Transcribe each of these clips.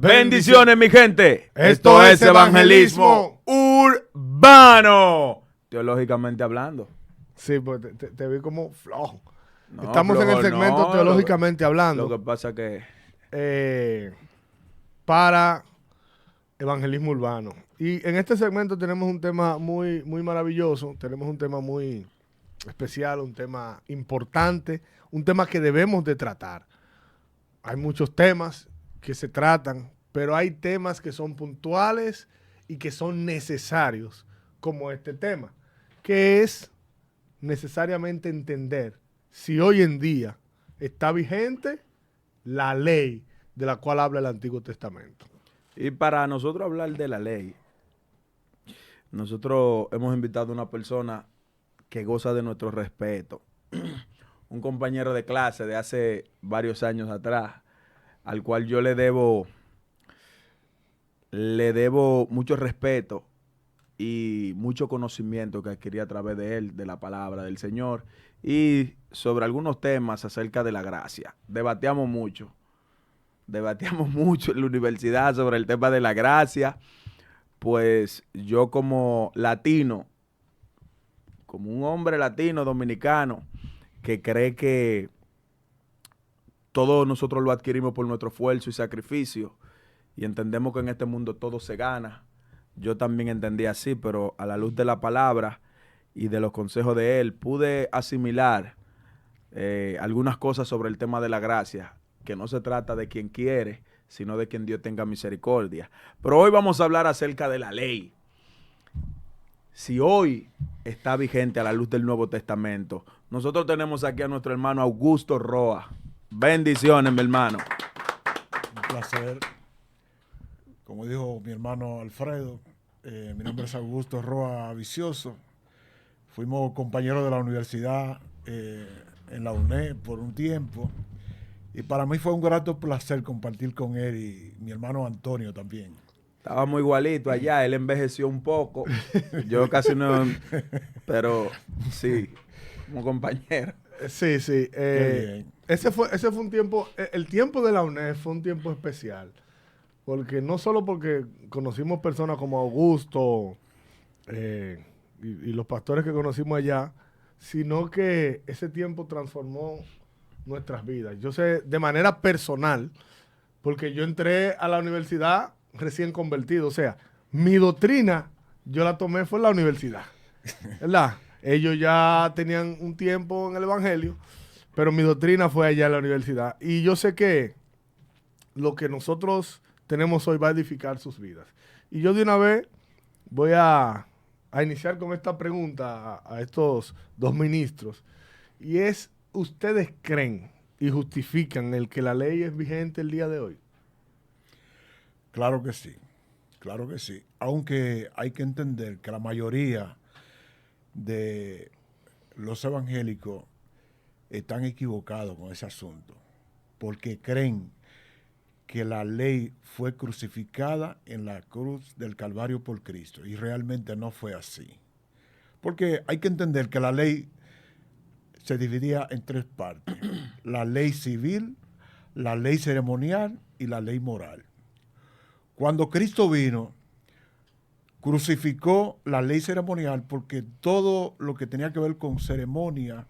Bendiciones, mi gente. Esto es evangelismo urbano. Teológicamente hablando. Sí, pues te vi como flojo. No, Estamos en el segmento teológicamente hablando. Lo que pasa que para evangelismo urbano. Y en este segmento tenemos un tema muy maravilloso, tenemos un tema muy especial, un tema importante, un tema que debemos de tratar. Hay muchos temas que se tratan, pero hay temas que son puntuales y que son necesarios, como este tema, que es necesariamente entender si hoy en día está vigente la ley de la cual habla el Antiguo Testamento. Y para nosotros hablar de la ley, nosotros hemos invitado a una persona que goza de nuestro respeto. Un compañero de clase de hace varios años atrás, al cual yo le debo mucho respeto y mucho conocimiento que adquirí a través de él, de la palabra del Señor, y sobre algunos temas acerca de la gracia. Debatíamos mucho en la universidad sobre el tema de la gracia, pues yo como latino, como un hombre latino dominicano, que cree que todo nosotros lo adquirimos por nuestro esfuerzo y sacrificio, y entendemos que en este mundo todo se gana. Yo también entendí así, pero a la luz de la palabra y de los consejos de él, pude asimilar algunas cosas sobre el tema de la gracia, que no se trata de quien quiere, sino de quien Dios tenga misericordia. Pero hoy vamos a hablar acerca de la ley. Si hoy está vigente a la luz del Nuevo Testamento, nosotros tenemos aquí a nuestro hermano Augusto Roa. Bendiciones, mi hermano. Un placer. Como dijo mi hermano Alfredo, mi nombre es Augusto Roa Vicioso. Fuimos compañeros de la universidad en la UNED por un tiempo. Y para mí fue un grato placer compartir con él y mi hermano Antonio también. Estaba muy igualito allá, él envejeció un poco. Yo casi no, pero sí, como compañero. Sí. Ese fue un tiempo, el tiempo de la UNED fue un tiempo especial. Porque no solo porque conocimos personas como Augusto y los pastores que conocimos allá, sino que ese tiempo transformó nuestras vidas. Yo sé de manera personal, porque yo entré a la universidad recién convertido, o sea, mi doctrina yo la tomé fue en la universidad, ¿verdad? Ellos ya tenían un tiempo en el evangelio, pero mi doctrina fue allá en la universidad. Y yo sé que lo que nosotros tenemos hoy va a edificar sus vidas. Y yo de una vez voy a iniciar con esta pregunta a estos dos ministros. Y es, ¿ustedes creen y justifican el que la ley es vigente el día de hoy? Claro que sí. Aunque hay que entender que la mayoría de los evangélicos están equivocados con ese asunto, porque creen que la ley fue crucificada en la cruz del Calvario por Cristo, y realmente no fue así. Porque hay que entender que la ley se dividía en tres partes: la ley civil, la ley ceremonial y la ley moral. Cuando Cristo vino, crucificó la ley ceremonial porque todo lo que tenía que ver con ceremonia,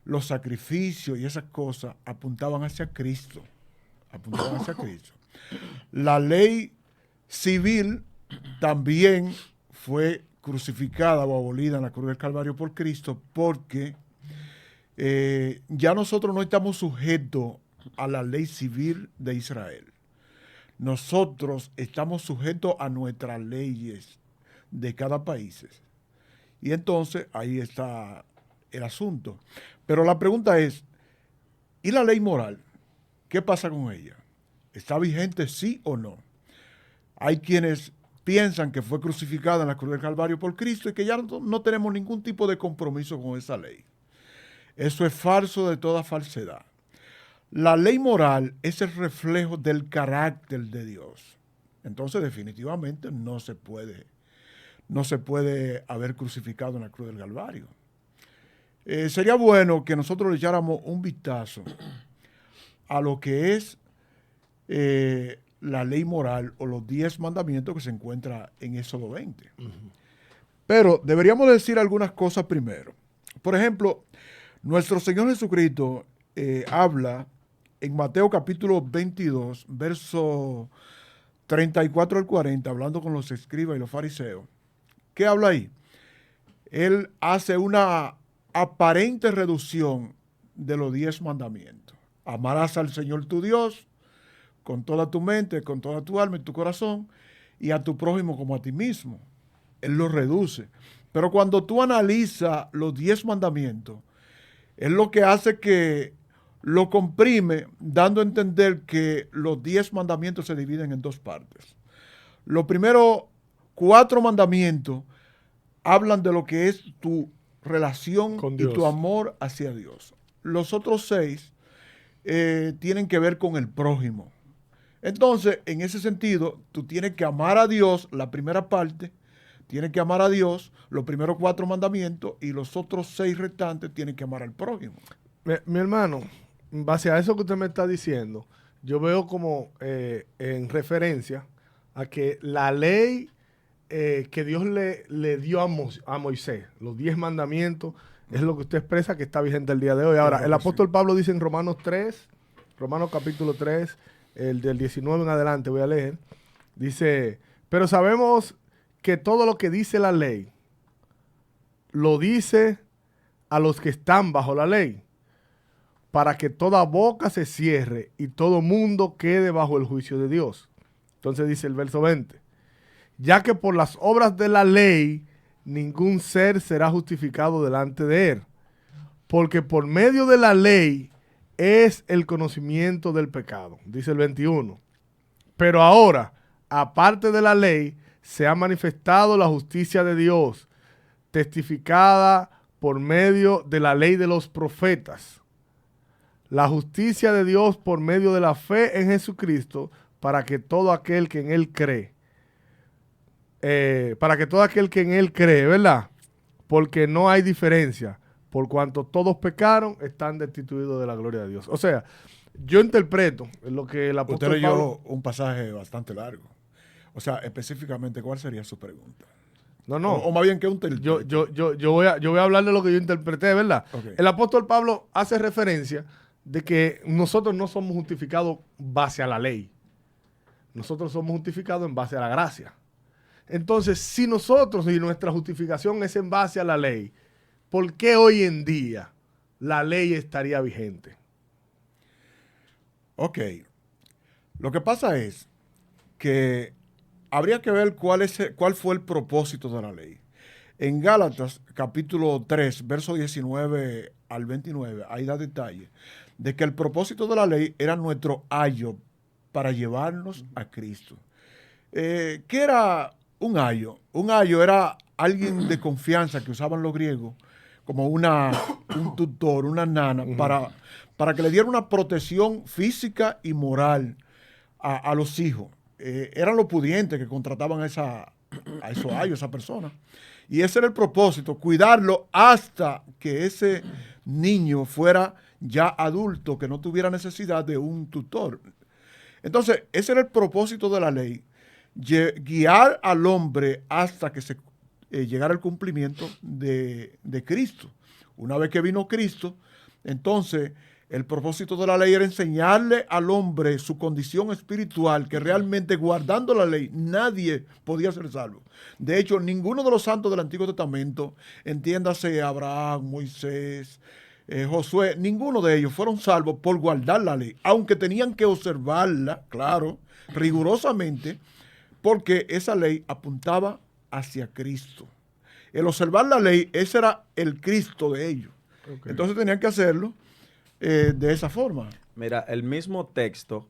los sacrificios y esas cosas apuntaban hacia Cristo. La ley civil también fue crucificada o abolida en la cruz del Calvario por Cristo, porque ya nosotros no estamos sujetos a la ley civil de Israel. Nosotros estamos sujetos a nuestras leyes de cada país. Y entonces ahí está el asunto. Pero la pregunta es, ¿y la ley moral? ¿Qué pasa con ella? ¿Está vigente sí o no? Hay quienes piensan que fue crucificada en la cruz del Calvario por Cristo y que ya no tenemos ningún tipo de compromiso con esa ley. Eso es falso de toda falsedad. La ley moral es el reflejo del carácter de Dios. Entonces, definitivamente no se puede haber crucificado en la cruz del Calvario. Sería bueno que nosotros le echáramos un vistazo a lo que es la ley moral o los 10 mandamientos que se encuentra en Éxodo 20. Pero deberíamos decir algunas cosas primero. Por ejemplo, nuestro Señor Jesucristo habla en Mateo capítulo 22, verso 34 al 40, hablando con los escribas y los fariseos. ¿Qué habla ahí? Él hace una aparente reducción de los 10 mandamientos. Amarás al Señor tu Dios con toda tu mente, con toda tu alma y tu corazón, y a tu prójimo como a ti mismo. Él lo reduce. Pero cuando tú analizas los 10 mandamientos, es lo que hace que lo comprime, dando a entender que los 10 mandamientos se dividen en 2 partes. Los primeros 4 mandamientos hablan de lo que es tu relación con y Dios, tu amor hacia Dios. Los otros 6 tienen que ver con el prójimo. Entonces, en ese sentido, tú tienes que amar a Dios, la primera parte, tienes que amar a Dios, los primeros 4 mandamientos, y los otros 6 restantes tienes que amar al prójimo. Mi hermano, en base a eso que usted me está diciendo, yo veo como en referencia a que la ley que Dios le dio a Moisés, los 10 mandamientos, es lo que usted expresa que está vigente el día de hoy. Ahora, el apóstol Pablo dice en Romanos capítulo 3, el del 19 en adelante, voy a leer, dice, pero sabemos que todo lo que dice la ley, lo dice a los que están bajo la ley, para que toda boca se cierre y todo mundo quede bajo el juicio de Dios. Entonces dice el verso 20, ya que por las obras de la ley ningún ser será justificado delante de él, porque por medio de la ley es el conocimiento del pecado. Dice el 21, pero ahora, aparte de la ley, se ha manifestado la justicia de Dios, testificada por medio de la ley de los profetas. La justicia de Dios por medio de la fe en Jesucristo, para que todo aquel que en Él cree, ¿verdad? Porque no hay diferencia, por cuanto todos pecaron, están destituidos de la gloria de Dios. O sea, yo interpreto lo que el apóstol Usted Pablo... leyó un pasaje bastante largo. O sea, específicamente, ¿cuál sería su pregunta? No. O más bien, ¿qué un Yo voy a hablar de lo que yo interpreté, ¿verdad? Okay. El apóstol Pablo hace referencia de que nosotros no somos justificados base a la ley. Nosotros somos justificados en base a la gracia. Entonces, si nosotros y nuestra justificación es en base a la ley, ¿por qué hoy en día la ley estaría vigente? Ok. Lo que pasa es que habría que ver cuál fue el propósito de la ley. En Gálatas, capítulo 3, verso 19 al 29, ahí da detalle de que el propósito de la ley era nuestro ayo para llevarnos a Cristo. ¿Qué era un ayo? Un ayo era alguien de confianza que usaban los griegos como un tutor, una nana, para que le diera una protección física y moral a los hijos. Eran los pudientes que contrataban a esos ayos, a esa persona. Y ese era el propósito, cuidarlo hasta que ese niño fuera ya adulto, que no tuviera necesidad de un tutor. Entonces, ese era el propósito de la ley, guiar al hombre hasta que se llegara el cumplimiento de Cristo. Una vez que vino Cristo, entonces el propósito de la ley era enseñarle al hombre su condición espiritual, que realmente guardando la ley nadie podía ser salvo. De hecho, ninguno de los santos del Antiguo Testamento, entiéndase Abraham, Moisés, Josué, ninguno de ellos fueron salvos por guardar la ley, aunque tenían que observarla, claro, rigurosamente, porque esa ley apuntaba hacia Cristo. El observar la ley, ese era el Cristo de ellos. Okay. Entonces tenían que hacerlo de esa forma. Mira, el mismo texto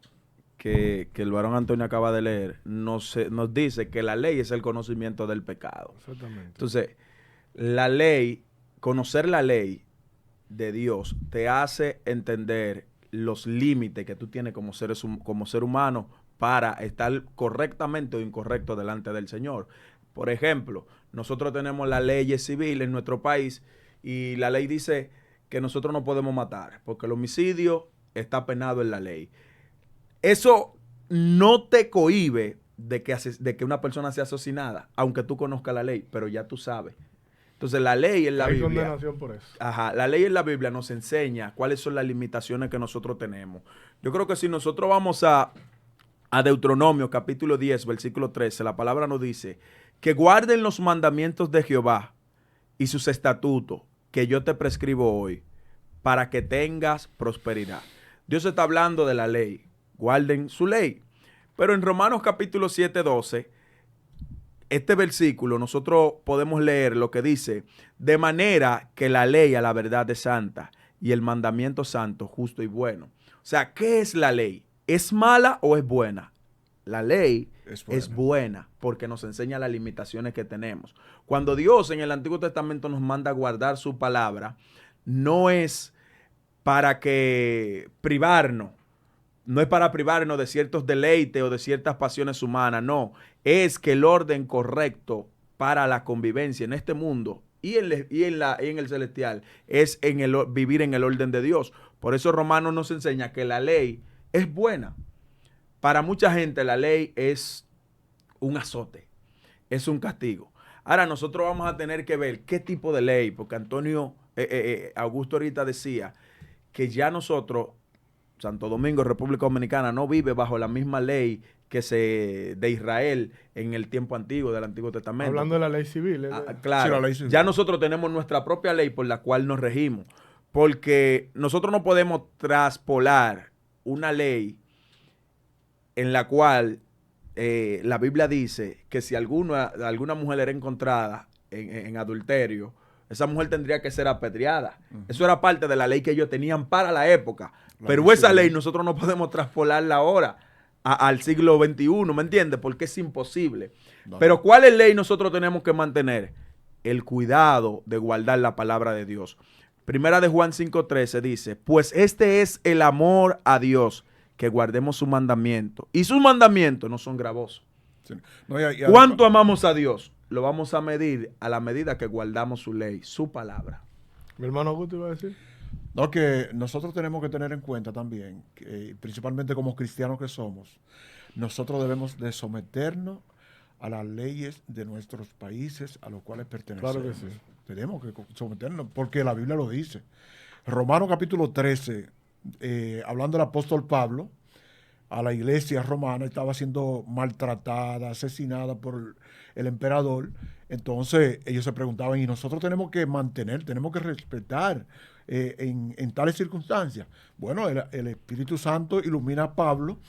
que el varón Antonio acaba de leer nos dice que la ley es el conocimiento del pecado. Exactamente. Entonces, la ley, conocer la ley de Dios te hace entender los límites que tú tienes como ser humano para estar correctamente o incorrecto delante del Señor. Por ejemplo, nosotros tenemos las leyes civiles en nuestro país y la ley dice que nosotros no podemos matar porque el homicidio está penado en la ley. Eso no te cohíbe de que una persona sea asesinada, aunque tú conozcas la ley, pero ya tú sabes. Entonces la ley en la Hay Biblia, condenación por eso. ajá, la ley en la Biblia nos enseña cuáles son las limitaciones que nosotros tenemos. Yo creo que si nosotros vamos a Deuteronomio capítulo 10, versículo 13, la palabra nos dice que guarden los mandamientos de Jehová y sus estatutos que yo te prescribo hoy para que tengas prosperidad. Dios está hablando de la ley, guarden su ley. Pero en Romanos capítulo 7, 12, este versículo nosotros podemos leer lo que dice, de manera que la ley a la verdad es santa y el mandamiento santo, justo y bueno. O sea, ¿qué es la ley? ¿Es mala o es buena? La ley es buena porque nos enseña las limitaciones que tenemos. Cuando Dios en el Antiguo Testamento nos manda a guardar su palabra, no es para que privarnos, no es para privarnos de ciertos deleites o de ciertas pasiones humanas, no. Es que el orden correcto para la convivencia en este mundo y en el celestial es vivir en el orden de Dios. Por eso Romanos nos enseña que la ley es buena. Para mucha gente la ley es un azote, es un castigo. Ahora nosotros vamos a tener que ver qué tipo de ley, porque Augusto ahorita decía que ya nosotros, Santo Domingo, República Dominicana, no vive bajo la misma ley de Israel en el tiempo antiguo, del Antiguo Testamento. Hablando de la ley civil. Claro, sí, la ley civil. Ya nosotros tenemos nuestra propia ley por la cual nos regimos, porque nosotros no podemos traspolar una ley en la cual la Biblia dice que si alguna mujer era encontrada en adulterio, esa mujer tendría que ser apedreada. Eso era parte de la ley que ellos tenían para la época. Pero esa ley nosotros no podemos traspolarla ahora al siglo XXI, ¿me entiendes? Porque es imposible. No. Pero ¿cuál es ley nosotros tenemos que mantener? El cuidado de guardar la palabra de Dios. Primera de Juan 5:13 dice, pues este es el amor a Dios, que guardemos su mandamiento. Y sus mandamientos no son gravosos. Sí. No, ¿cuánto amamos a Dios? Lo vamos a medir a la medida que guardamos su ley, su palabra. Mi hermano Augusto iba a decir. No, que nosotros tenemos que tener en cuenta también, que, principalmente como cristianos que somos, nosotros debemos de someternos a las leyes de nuestros países a los cuales pertenecemos. Claro que sí. Tenemos que someternos, porque la Biblia lo dice. Romanos capítulo 13, hablando del apóstol Pablo, a la iglesia romana estaba siendo maltratada, asesinada por el emperador. Entonces ellos se preguntaban, y nosotros tenemos que mantener, tenemos que respetar en tales circunstancias. Bueno, el Espíritu Santo ilumina a Pablo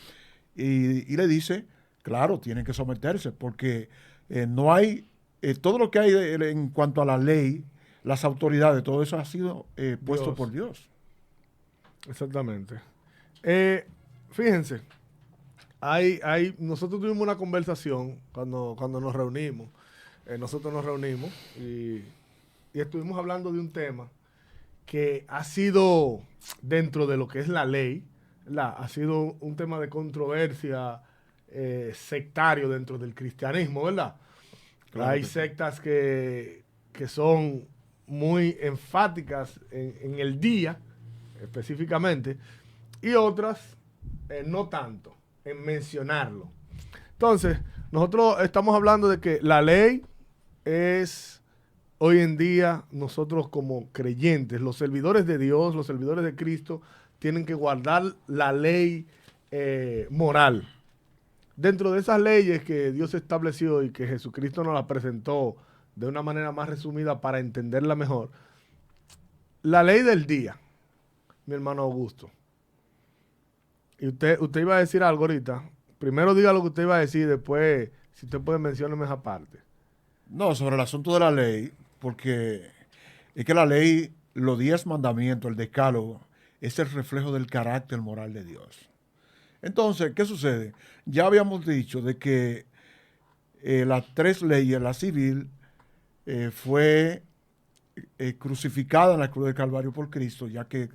y le dice, claro, tienen que someterse, porque no hay, todo lo que hay en cuanto a la ley, las autoridades, todo eso ha sido puesto por Dios. Exactamente. Fíjense, nosotros tuvimos una conversación cuando nos reunimos. Nosotros nos reunimos y estuvimos hablando de un tema que ha sido, dentro de lo que es la ley, ha sido un tema de controversia sectario dentro del cristianismo, ¿verdad? Claro. Hay sectas que son muy enfáticas en el día, específicamente, y otras no tanto, en mencionarlo. Entonces, nosotros estamos hablando de que la ley es, hoy en día, nosotros como creyentes, los servidores de Dios, los servidores de Cristo, tienen que guardar la ley moral. Dentro de esas leyes que Dios estableció y que Jesucristo nos las presentó de una manera más resumida para entenderla mejor, la ley del día, mi hermano Augusto. Y usted iba a decir algo ahorita. Primero diga lo que usted iba a decir, después, si usted puede, mencionarme esa parte. No, sobre el asunto de la ley, porque es que la ley, los 10 mandamientos, el decálogo, es el reflejo del carácter moral de Dios. Entonces, ¿qué sucede? Ya habíamos dicho de que las 3 leyes, la civil, fue crucificada en la cruz del Calvario por Cristo, ya que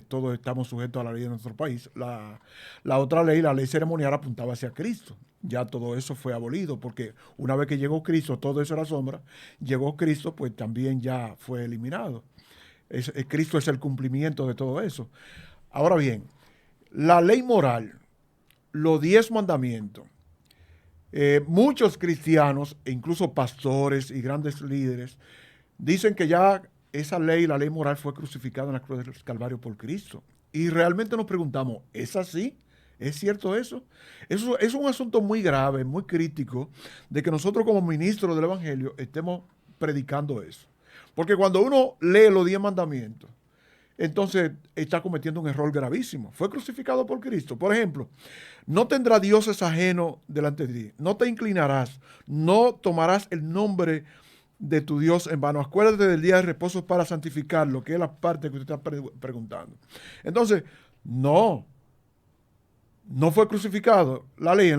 todos estamos sujetos a la ley de nuestro país. La otra ley, la ley ceremonial, apuntaba hacia Cristo. Ya todo eso fue abolido, porque una vez que llegó Cristo, todo eso era sombra. Llegó Cristo, pues también ya fue eliminado. Cristo es el cumplimiento de todo eso. Ahora bien, la ley moral, los 10 mandamientos. Muchos cristianos, e incluso pastores y grandes líderes, dicen que ya esa ley, la ley moral, fue crucificada en la cruz del Calvario por Cristo. Y realmente nos preguntamos, ¿es así? ¿Es cierto eso? Eso es un asunto muy grave, muy crítico, de que nosotros como ministros del Evangelio estemos predicando eso. Porque cuando uno lee los 10 mandamientos, entonces está cometiendo un error gravísimo. Fue crucificado por Cristo. Por ejemplo, no tendrás dioses ajenos delante de ti, no te inclinarás, no tomarás el nombre de tu Dios en vano. Acuérdate del día de reposo para santificarlo, que es la parte que usted está preguntando. Entonces, no fue crucificado la ley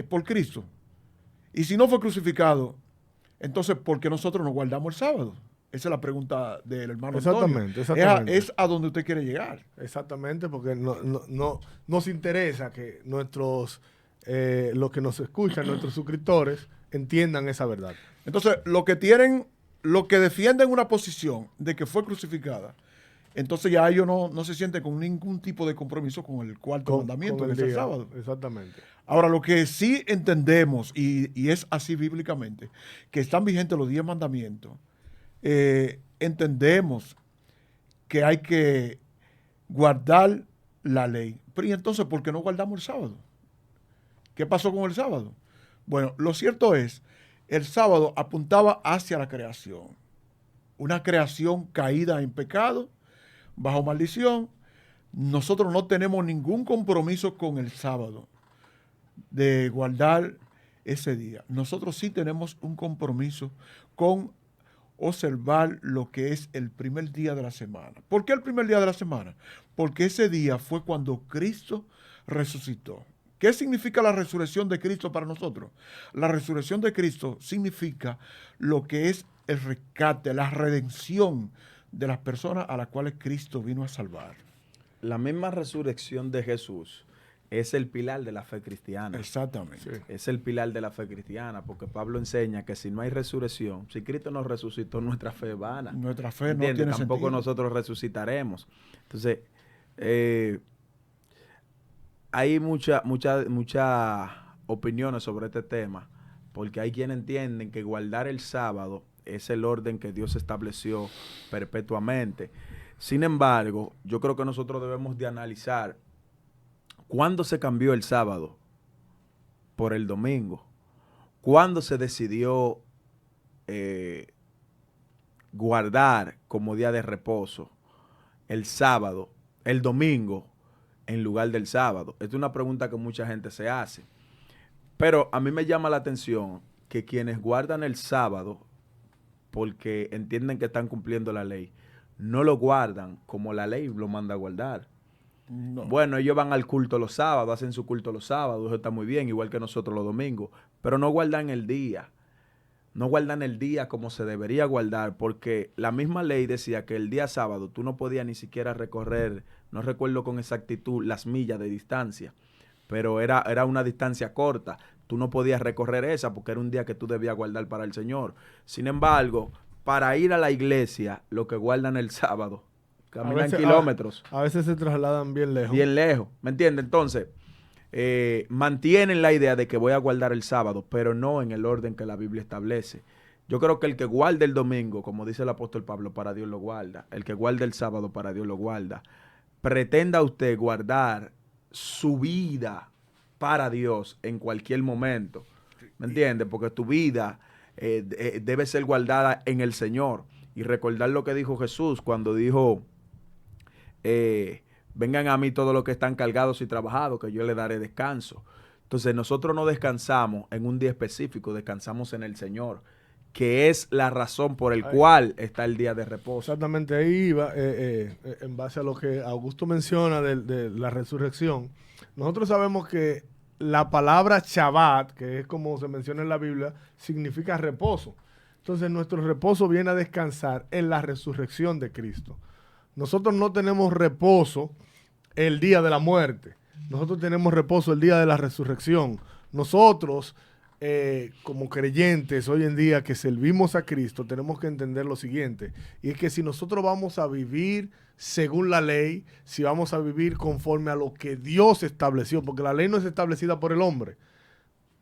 por Cristo. Y si no fue crucificado, entonces, ¿por qué nosotros nos guardamos el sábado? Esa es la pregunta del hermano Antonio. Exactamente. Es a donde usted quiere llegar. Exactamente, porque no nos interesa que los que nos escuchan, nuestros suscriptores, entiendan esa verdad. Entonces, los que defienden una posición de que fue crucificada, entonces ya ellos no se sienten con ningún tipo de compromiso con el cuarto mandamiento, que es el sábado. Exactamente. Ahora, lo que sí entendemos, y es así bíblicamente, que están vigentes los 10 mandamientos, entendemos que hay que guardar la ley. Pero ¿y entonces por qué no guardamos el sábado? ¿Qué pasó con el sábado? Bueno, lo cierto es, el sábado apuntaba hacia la creación. Una creación caída en pecado, bajo maldición. Nosotros no tenemos ningún compromiso con el sábado de guardar ese día. Nosotros sí tenemos un compromiso con observar lo que es el primer día de la semana. ¿Por qué el primer día de la semana? Porque ese día fue cuando Cristo resucitó. ¿Qué significa la resurrección de Cristo para nosotros? La resurrección de Cristo significa lo que es el rescate, la redención de las personas a las cuales Cristo vino a salvar. La misma resurrección de Jesús es el pilar de la fe cristiana. Exactamente. Sí. Es el pilar de la fe cristiana, porque Pablo enseña que si no hay resurrección, si Cristo nos resucitó, nuestra fe es vana. Nuestra fe no ¿Entiendes? tiene Tampoco sentido. nosotros resucitaremos. Entonces, hay muchas opiniones sobre este tema, porque hay quienes entienden que guardar el sábado es el orden que Dios estableció perpetuamente. Sin embargo, yo creo que nosotros debemos de analizar cuándo se cambió el sábado por el domingo, cuándo se decidió guardar como día de reposo el sábado, el domingo, en lugar del sábado. Esta es una pregunta que mucha gente se hace. Pero a mí me llama la atención que quienes guardan el sábado porque entienden que están cumpliendo la ley, no lo guardan como la ley lo manda a guardar. No. Bueno, ellos van al culto los sábados, hacen su culto los sábados, eso está muy bien, igual que nosotros los domingos, pero no guardan el día. No guardan el día como se debería guardar, porque la misma ley decía que el día sábado tú no podías ni siquiera recorrer, no recuerdo con exactitud, las millas de distancia, pero era una distancia corta. Tú no podías recorrer esa porque era un día que tú debías guardar para el Señor. Sin embargo, para ir a la iglesia, lo que guardan el sábado, caminan kilómetros. A veces se trasladan bien lejos. Bien lejos, ¿me entiendes? Entonces, mantienen la idea de que voy a guardar el sábado, pero no en el orden que la Biblia establece. Yo creo que el que guarda el domingo, como dice el apóstol Pablo, para Dios lo guarda. El que guarda el sábado, para Dios lo guarda. Pretenda usted guardar su vida para Dios en cualquier momento, ¿me entiendes? Porque tu vida debe ser guardada en el Señor. Y recordar lo que dijo Jesús cuando dijo, vengan a mí todos los que están cargados y trabajados, que yo les daré descanso. Entonces nosotros no descansamos en un día específico, descansamos en el Señor, que es la razón por el cual está el día de reposo. Exactamente, ahí iba, en base a lo que Augusto menciona de la resurrección. Nosotros sabemos que la palabra Shabbat, que es como se menciona en la Biblia, significa reposo. Entonces nuestro reposo viene a descansar en la resurrección de Cristo. Nosotros no tenemos reposo el día de la muerte. Nosotros tenemos reposo el día de la resurrección. Nosotros como creyentes hoy en día que servimos a Cristo, tenemos que entender lo siguiente, y es que si nosotros vamos a vivir según la ley, si vamos a vivir conforme a lo que Dios estableció, porque la ley no es establecida por el hombre.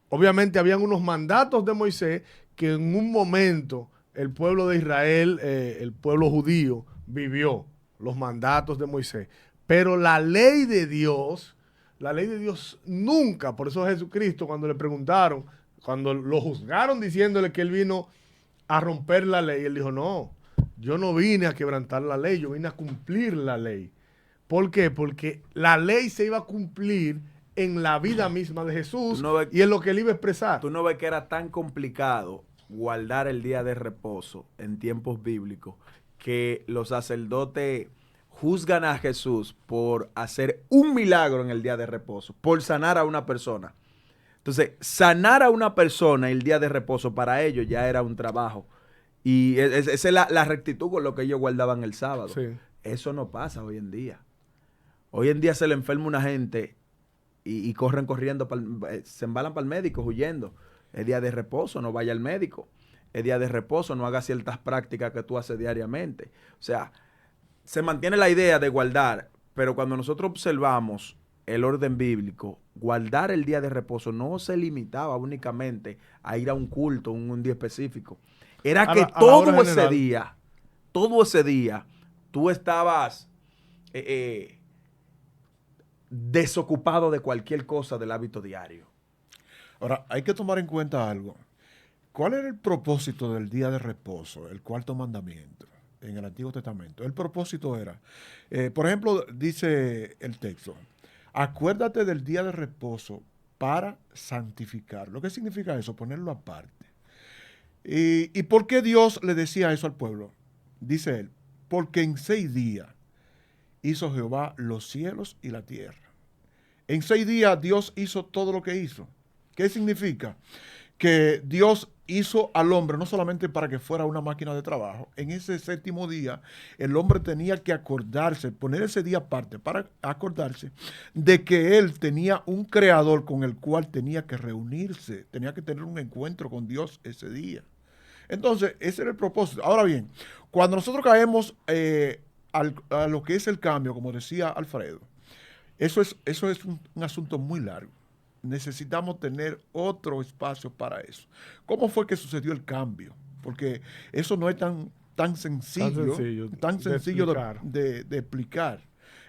Obviamente habían unos mandatos de Moisés que en un momento el pueblo de Israel, el pueblo judío, vivió los mandatos de Moisés. Pero la ley de Dios nunca, por eso Jesucristo cuando le preguntaron, cuando lo juzgaron diciéndole que él vino a romper la ley, él dijo, no, yo no vine a quebrantar la ley, yo vine a cumplir la ley. ¿Por qué? Porque la ley se iba a cumplir en la vida misma de Jesús y en lo que él iba a expresar. Tú no ves que era tan complicado guardar el día de reposo en tiempos bíblicos que los sacerdotes juzgan a Jesús por hacer un milagro en el día de reposo, por sanar a una persona. Entonces, sanar a una persona el día de reposo para ellos ya era un trabajo. Y esa es la rectitud con lo que ellos guardaban el sábado. Sí. Eso no pasa hoy en día. Hoy en día se le enferma una gente y corren corriendo, se embalan para el médico huyendo. Es día de reposo, no vaya al médico. Es día de reposo, no haga ciertas prácticas que tú haces diariamente. O sea, se mantiene la idea de guardar, pero cuando nosotros observamos el orden bíblico, guardar el día de reposo no se limitaba únicamente a ir a un culto, un día específico. Era que todo ese día, tú estabas desocupado de cualquier cosa del hábito diario. Ahora, hay que tomar en cuenta algo. ¿Cuál era el propósito del día de reposo, el cuarto mandamiento en el Antiguo Testamento? El propósito era, por ejemplo, dice el texto, acuérdate del día de reposo para santificarlo. ¿Qué significa eso? Ponerlo aparte. ¿Y por qué Dios le decía eso al pueblo? Dice él, porque en 6 días hizo Jehová los cielos y la tierra. En 6 días Dios hizo todo lo que hizo. ¿Qué significa? Que Dios hizo al hombre no solamente para que fuera una máquina de trabajo. En ese 7º día el hombre tenía que acordarse, poner ese día aparte para acordarse de que él tenía un creador con el cual tenía que reunirse, tenía que tener un encuentro con Dios ese día. Entonces, ese era el propósito. Ahora bien, cuando nosotros caemos a lo que es el cambio, como decía Alfredo, eso es un asunto muy largo. Necesitamos tener otro espacio para eso. ¿Cómo fue que sucedió el cambio? Porque eso no es tan sencillo de explicar.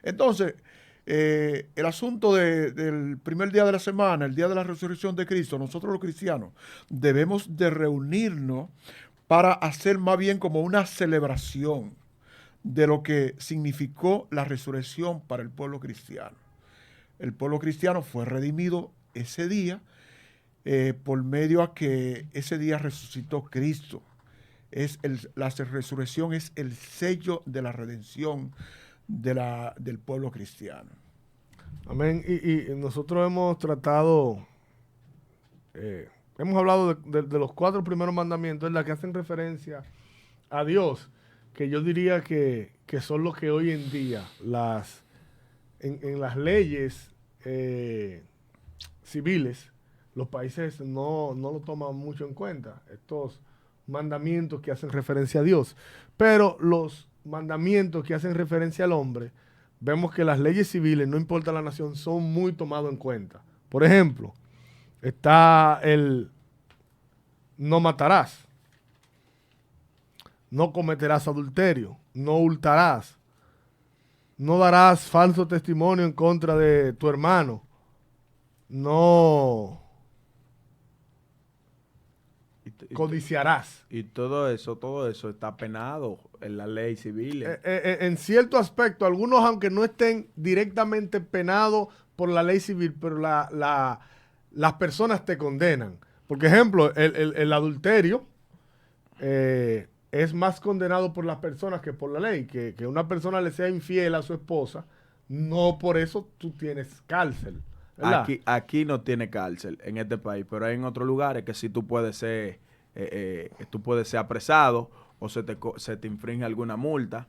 Entonces, el asunto del primer día de la semana, el día de la resurrección de Cristo, nosotros los cristianos debemos de reunirnos para hacer más bien como una celebración de lo que significó la resurrección para el pueblo cristiano. El pueblo cristiano fue redimido ese día por medio a que ese día resucitó Cristo. La resurrección es el sello de la redención del pueblo cristiano. Amén. Y nosotros hemos tratado, hemos hablado de los 4 primeros mandamientos, en la que hacen referencia a Dios, que yo diría que son los que hoy en día en las leyes civiles, los países no lo toman mucho en cuenta, estos mandamientos que hacen referencia a Dios. Pero los mandamientos que hacen referencia al hombre, vemos que las leyes civiles, no importa la nación, son muy tomados en cuenta. Por ejemplo, está el no matarás, no cometerás adulterio, no hurtarás, no darás falso testimonio en contra de tu hermano, no codiciarás. Y todo eso está penado en la ley civil. En cierto aspecto, algunos aunque no estén directamente penados por la ley civil, pero las personas te condenan. Por ejemplo, el adulterio es más condenado por las personas que por la ley. Que una persona le sea infiel a su esposa, no por eso tú tienes cárcel. Aquí no tiene cárcel en este país, pero hay en otros lugares que sí tú puedes ser apresado o se te infringe alguna multa.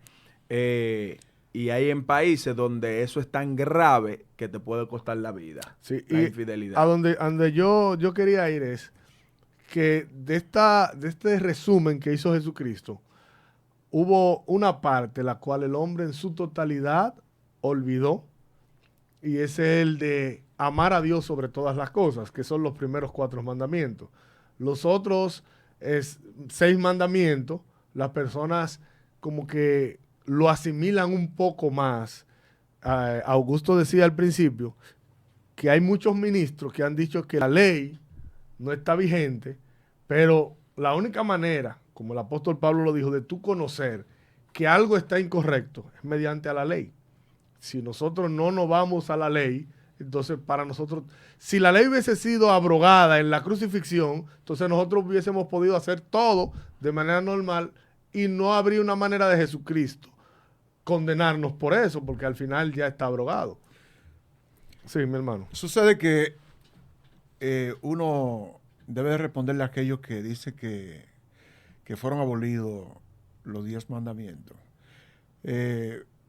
Y hay en países donde eso es tan grave que te puede costar la vida, sí, la y infidelidad. A donde yo quería ir es que de este resumen que hizo Jesucristo, hubo una parte la cual el hombre en su totalidad olvidó, y ese es el de amar a Dios sobre todas las cosas, que son los primeros 4 mandamientos. Los otros 6 mandamientos, las personas como que lo asimilan un poco más. Augusto decía al principio que hay muchos ministros que han dicho que la ley no está vigente, pero la única manera, como el apóstol Pablo lo dijo, de tú conocer que algo está incorrecto es mediante a la ley. Si nosotros no nos vamos a la ley, entonces para nosotros, si la ley hubiese sido abrogada en la crucifixión, entonces nosotros hubiésemos podido hacer todo de manera normal y no habría una manera de Jesucristo condenarnos por eso, porque al final ya está abrogado. Sí, mi hermano. Sucede que uno debe responderle a aquellos que dicen que fueron abolidos los 10 mandamientos.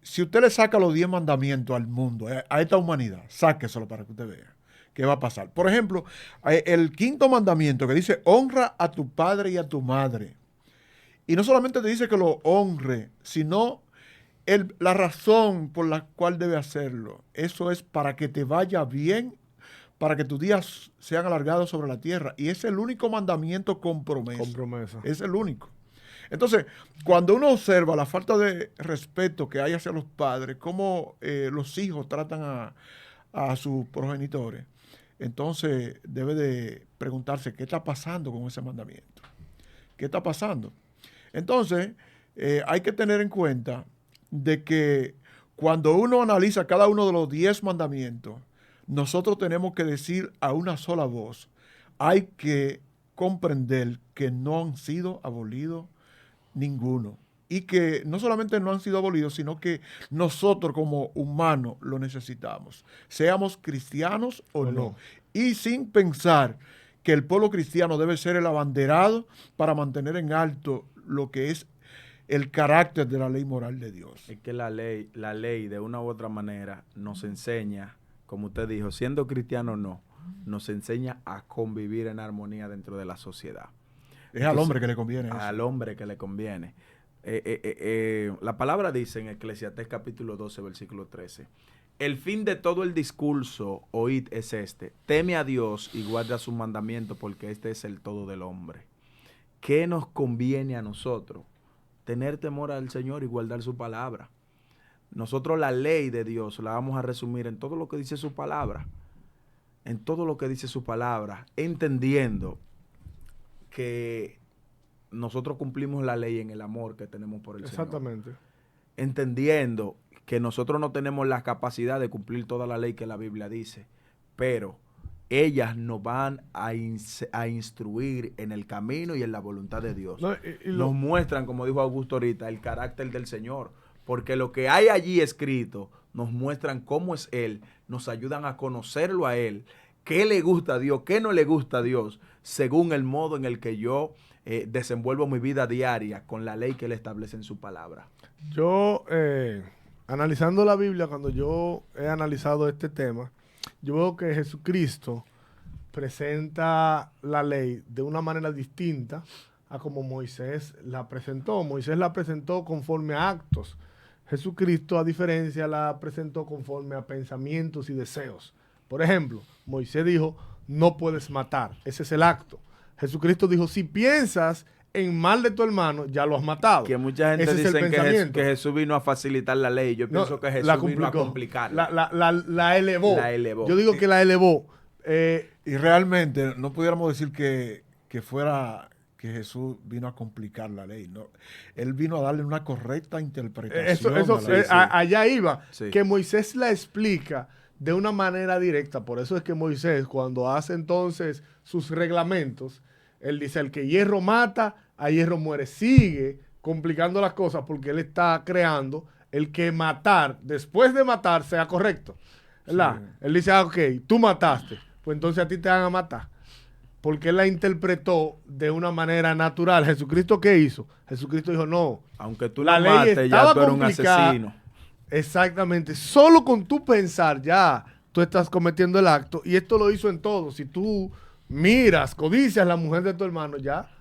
Si usted le saca los 10 mandamientos al mundo, a esta humanidad, sáqueselo para que usted vea qué va a pasar. Por ejemplo, el 5º mandamiento que dice, honra a tu padre y a tu madre. Y no solamente te dice que lo honre, sino la razón por la cual debe hacerlo. Eso es para que te vaya bien, para que tus días sean alargados sobre la tierra. Y es el único mandamiento con promesa. Con promesa. Es el único. Entonces, cuando uno observa la falta de respeto que hay hacia los padres, cómo los hijos tratan a sus progenitores, entonces debe de preguntarse qué está pasando con ese mandamiento. ¿Qué está pasando? Entonces, hay que tener en cuenta de que cuando uno analiza cada uno de los 10 mandamientos, nosotros tenemos que decir a una sola voz, hay que comprender que no han sido abolidos ninguno. Y que no solamente no han sido abolidos, sino que nosotros como humanos lo necesitamos. Seamos cristianos o no. Y sin pensar que el pueblo cristiano debe ser el abanderado para mantener en alto lo que es el carácter de la ley moral de Dios. Es que la ley de una u otra manera nos enseña, como usted dijo, siendo cristiano o no, nos enseña a convivir en armonía dentro de la sociedad. Es al hombre que le conviene eso. Al hombre que le conviene. La palabra dice en Eclesiastés capítulo 12, versículo 13, el fin de todo el discurso, oíd, es este, teme a Dios y guarda sus mandamientos, porque este es el todo del hombre. ¿Qué nos conviene a nosotros? Tener temor al Señor y guardar su palabra. Nosotros la ley de Dios la vamos a resumir en todo lo que dice su palabra. En todo lo que dice su palabra, entendiendo que nosotros cumplimos la ley en el amor que tenemos por el Señor. Exactamente. Entendiendo que nosotros no tenemos la capacidad de cumplir toda la ley que la Biblia dice, pero ellas nos van a instruir en el camino y en la voluntad de Dios. Nos muestran, como dijo Augusto ahorita, el carácter del Señor, porque lo que hay allí escrito nos muestran cómo es Él, nos ayudan a conocerlo a Él, qué le gusta a Dios, qué no le gusta a Dios, según el modo en el que yo desenvuelvo mi vida diaria con la ley que Él establece en su palabra. Yo, analizando la Biblia, cuando yo he analizado este tema, yo veo que Jesucristo presenta la ley de una manera distinta a como Moisés la presentó. Moisés la presentó conforme a actos. Jesucristo, a diferencia, la presentó conforme a pensamientos y deseos. Por ejemplo, Moisés dijo, no puedes matar. Ese es el acto. Jesucristo dijo, si piensas en mal de tu hermano, ya lo has matado. Que mucha gente dice que Jesús vino a facilitar la ley. Yo pienso que Jesús vino a complicarla. La elevó. La elevó. Yo digo que la elevó. Y realmente no pudiéramos decir que Jesús vino a complicar la ley. No. Él vino a darle una correcta interpretación. Allá iba. Sí. Que Moisés la explica de una manera directa. Por eso es que Moisés, cuando hace entonces sus reglamentos, él dice, el que hierro mata, a hierro muere. Sigue complicando las cosas porque él está creando el que matar, después de matar, sea correcto. ¿Verdad? Sí. Él dice, ok, tú mataste, pues entonces a ti te van a matar. Porque él la interpretó de una manera natural. ¿Jesucristo qué hizo? Jesucristo dijo, no. Aunque tú la mates, ya tú eres un asesino. Exactamente. Solo con tu pensar ya tú estás cometiendo el acto. Y esto lo hizo en todo. Si tú miras, codicias la mujer de tu hermano, ya,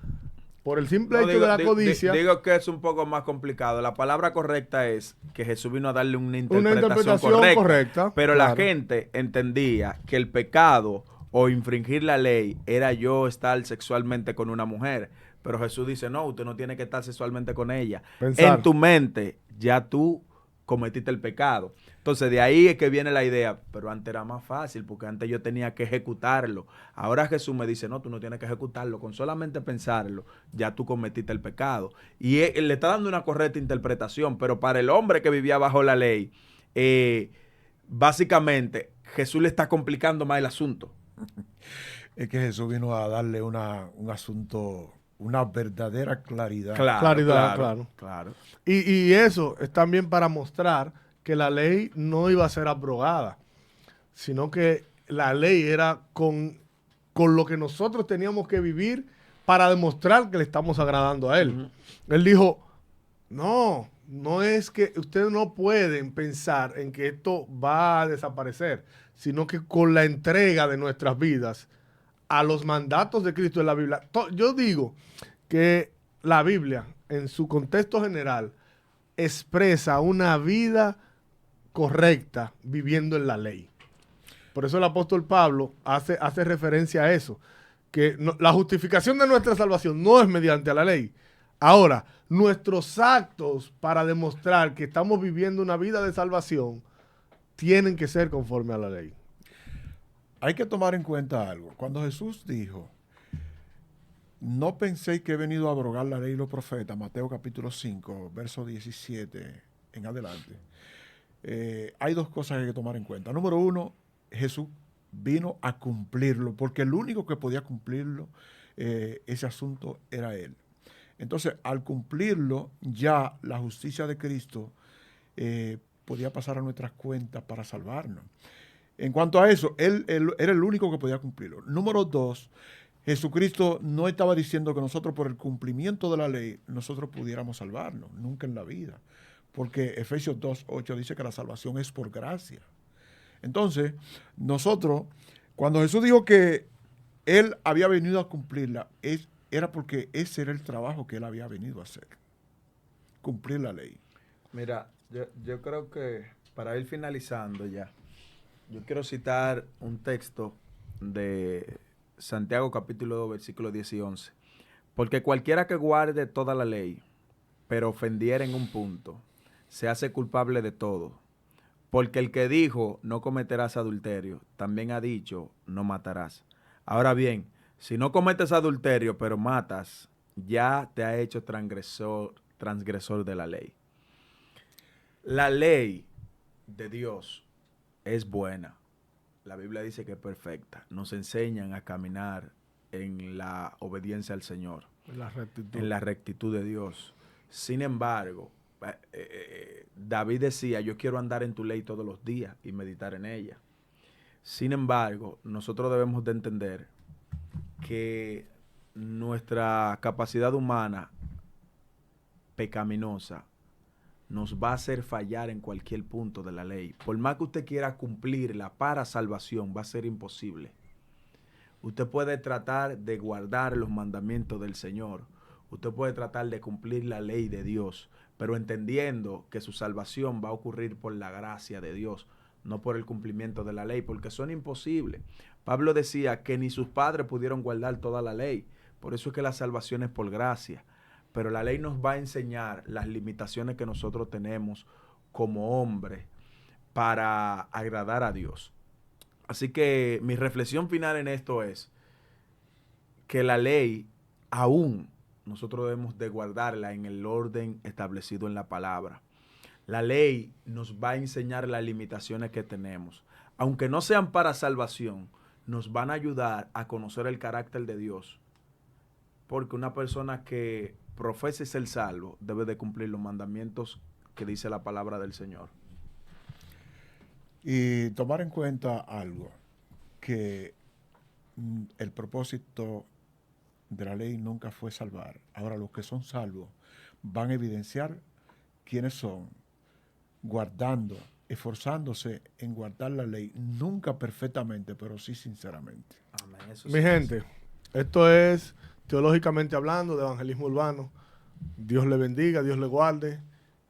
por el simple hecho de la codicia. Digo que es un poco más complicado. La palabra correcta es que Jesús vino a darle una Una interpretación interpretación correcta. correcta, Pero la claro. gente entendía que el pecado o infringir la ley era yo estar sexualmente con una mujer. Pero Jesús dice, no, usted no tiene que estar sexualmente con ella. Pensar. En tu mente ya tú cometiste el pecado. Entonces de ahí es que viene la idea, pero antes era más fácil porque antes yo tenía que ejecutarlo. Ahora Jesús me dice, no, tú no tienes que ejecutarlo, con solamente pensarlo ya tú cometiste el pecado. Y él le está dando una correcta interpretación, pero para el hombre que vivía bajo la ley, básicamente Jesús le está complicando más el asunto. Es que Jesús vino a darle un asunto, una verdadera claridad. Claro. Y eso es también para mostrar que la ley no iba a ser abrogada, sino que la ley era con lo que nosotros teníamos que vivir para demostrar que le estamos agradando a Él. Él dijo, no es que ustedes no pueden pensar en que esto va a desaparecer, sino que con la entrega de nuestras vidas a los mandatos de Cristo en la Biblia. Yo digo que la Biblia, en su contexto general, expresa una vida correcta viviendo en la ley. Por eso el apóstol Pablo hace referencia a eso, que la justificación de nuestra salvación no es mediante la ley. Ahora, nuestros actos para demostrar que estamos viviendo una vida de salvación tienen que ser conforme a la ley. Hay que tomar en cuenta algo. Cuando Jesús dijo, no penséis que he venido a abrogar la ley y los profetas, Mateo capítulo 5, verso 17 en adelante, hay dos cosas que hay que tomar en cuenta. Número uno, Jesús vino a cumplirlo, porque el único que podía cumplirlo, ese asunto, era Él. Entonces, al cumplirlo, ya la justicia de Cristo podía pasar a nuestras cuentas para salvarnos. En cuanto a eso, él era el único que podía cumplirlo. Número dos, Jesucristo no estaba diciendo que nosotros por el cumplimiento de la ley nosotros pudiéramos salvarnos, nunca en la vida. Porque Efesios 2:8 dice que la salvación es por gracia. Entonces, nosotros, cuando Jesús dijo que Él había venido a cumplirla, era porque ese era el trabajo que Él había venido a hacer. Cumplir la ley. Mira, yo creo que para ir finalizando ya, yo quiero citar un texto de Santiago capítulo 2, versículos 10 y 11. Porque cualquiera que guarde toda la ley, pero ofendiera en un punto, se hace culpable de todo. Porque el que dijo, no cometerás adulterio, también ha dicho, no matarás. Ahora bien, si no cometes adulterio, pero matas, ya te ha hecho transgresor de la ley. La ley de Dios es buena. La Biblia dice que es perfecta. Nos enseñan a caminar en la obediencia al Señor. En la rectitud de Dios. Sin embargo, David decía, yo quiero andar en tu ley todos los días y meditar en ella. Sin embargo, nosotros debemos de entender que nuestra capacidad humana pecaminosa nos va a hacer fallar en cualquier punto de la ley. Por más que usted quiera cumplirla para salvación, va a ser imposible. Usted puede tratar de guardar los mandamientos del Señor. Usted puede tratar de cumplir la ley de Dios, pero entendiendo que su salvación va a ocurrir por la gracia de Dios, no por el cumplimiento de la ley, porque son imposibles. Pablo decía que ni sus padres pudieron guardar toda la ley. Por eso es que la salvación es por gracia. Pero la ley nos va a enseñar las limitaciones que nosotros tenemos como hombres para agradar a Dios. Así que mi reflexión final en esto es que la ley, aún nosotros debemos de guardarla en el orden establecido en la palabra. La ley nos va a enseñar las limitaciones que tenemos. Aunque no sean para salvación, nos van a ayudar a conocer el carácter de Dios. Porque una persona que profese ser salvo debe de cumplir los mandamientos que dice la palabra del Señor. Y tomar en cuenta algo, que el propósito de la ley nunca fue salvar. Ahora los que son salvos van a evidenciar quiénes son, guardando, esforzándose en guardar la ley, nunca perfectamente, pero sí sinceramente. Amén. Eso Mi sí, gente, esto es Teológicamente Hablando de Evangelismo Urbano. Dios le bendiga, Dios le guarde.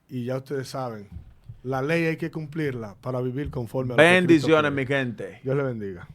Y ya ustedes saben, la ley hay que cumplirla para vivir conforme a lo que Cristo bendiciones, quiere. mi gente. Dios le bendiga.